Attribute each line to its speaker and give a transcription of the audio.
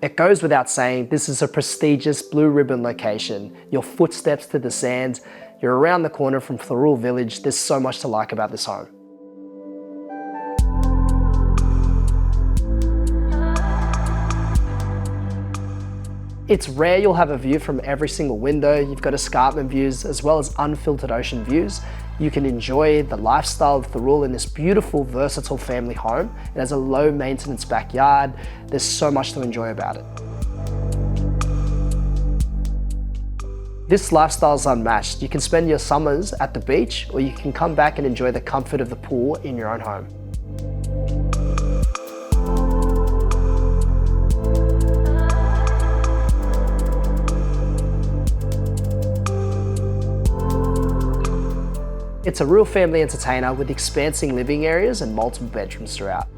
Speaker 1: It goes without saying, this is a prestigious blue ribbon location. Your footsteps to the sands, you're around the corner from Thirroul village. There's so much to like about this home. It's rare you'll have a view from every single window. You've got escarpment views as well as unfiltered ocean views. You can enjoy the lifestyle of Thirroul in this beautiful, versatile family home. It has a low maintenance backyard. There's so much to enjoy about it. This lifestyle is unmatched. You can spend your summers at the beach, or you can come back and enjoy the comfort of the pool in your own home. It's a real family entertainer with expansive living areas and multiple bedrooms throughout.